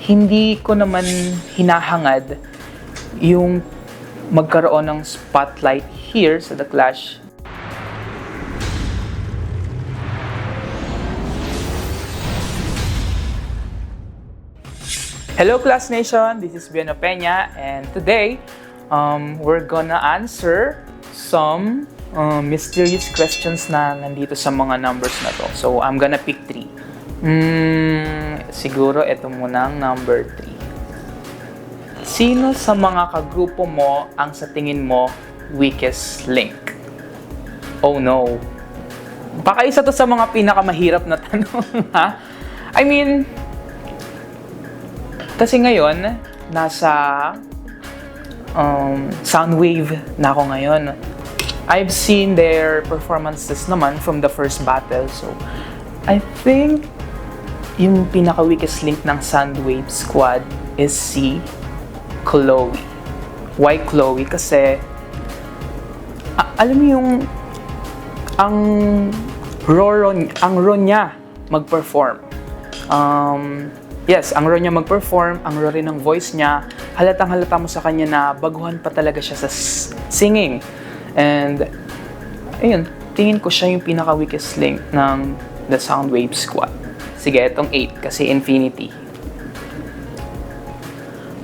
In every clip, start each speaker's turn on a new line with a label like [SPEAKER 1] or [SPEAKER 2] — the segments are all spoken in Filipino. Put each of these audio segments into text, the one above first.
[SPEAKER 1] hindi ko naman hinahangad yung magkaroon ng spotlight here sa The Clash. Hello Class Nation, this is Biano Peña, and today we're gonna answer some mysterious questions na nandito sa mga numbers na to. So I'm gonna pick 3. Siguro ito munang number 3. Sino sa mga kagrupo mo ang sa tingin mo weakest link? Oh no. Baka isa to sa mga pinakamahirap na tanong, ha? I mean, kasi ngayon, nasa Soundwave na ako ngayon. I've seen their performances naman from the first battle. So, I think yung pinaka-weakest link ng Soundwave squad is si Chloe. Why Chloe? Kasi, alam mo yung ang raw niya mag-perform. Yes, ang raw niya mag-perform, ang raw rin ng voice niya, halatang-halata mo sa kanya na baguhan pa talaga siya sa singing. And, ayun, tingin ko siya yung pinaka-weakest link ng The Soundwave Squad. Sige, itong 8 kasi Infinity.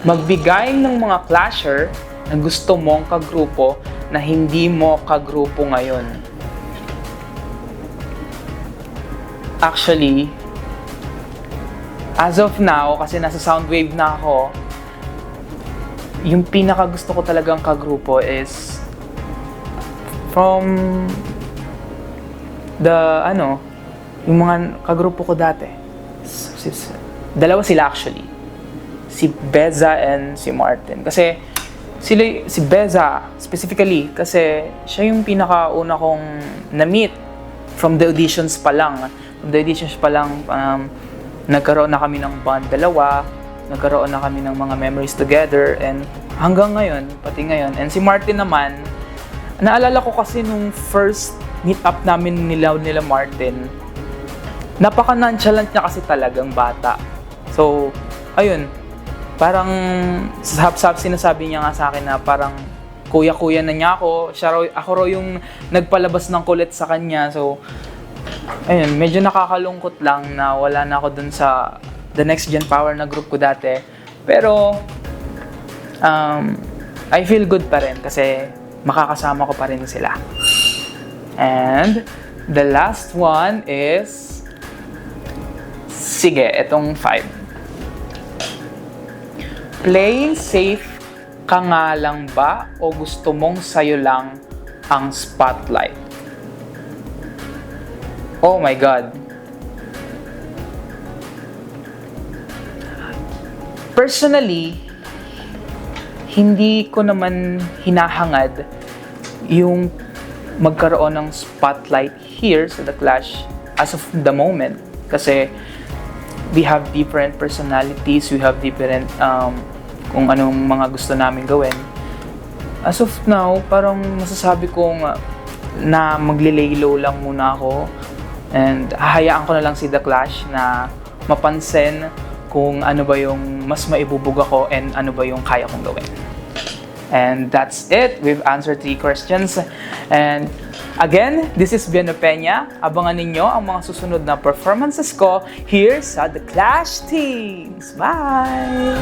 [SPEAKER 1] Magbigay ng mga clasher na gusto mong kagrupo na hindi mo kagrupo ngayon. Actually, as of now, kasi nasa Soundwave na ako, yung pinaka gusto ko talagang kagrupo is from yung mga kagrupo ko dati. Dalawa sila actually. Si Beza and si Martin. Kasi si Beza specifically kasi siya yung pinakauna kong na-meet from the auditions pa lang. From the auditions pa lang, nagkaroon na kami ng bond dalawa, nagkaroon na kami ng mga memories together, and hanggang ngayon, pati ngayon. And si Martin naman, naalala ko kasi nung first meet up namin nila Martin, napaka-nonchalant niya kasi talagang bata. So, ayun, parang sinasabi niya nga sa akin na parang kuya-kuya na niya ako. Ako raw yung nagpalabas ng kulit sa kanya. So, ayun, medyo nakakalungkot lang na wala na ako dun sa The Next Gen Power na group ko dati. Pero, I feel good pa rin kasi makakasama ko pa rin sila. And, the last one is, sige, itong 5. Playing safe ka nga lang ba o gusto mong sayo lang ang spotlight? Oh my God. Personally, hindi ko naman hinahangad yung magkaroon ng spotlight here sa The Clash as of the moment. Kasi we have different personalities, we have different kung anong mga gusto namin gawin. As of now, parang masasabi kong na magle-lay low lang muna ako. And hahayaan ko na lang si The Clash na mapansin kung ano ba yung mas maibubog ako and ano ba yung kaya kong gawin. And that's it. We've answered 3 questions. And again, this is Biano Peña. Abangan ninyo ang mga susunod na performances ko here sa The Clash Teams. Bye!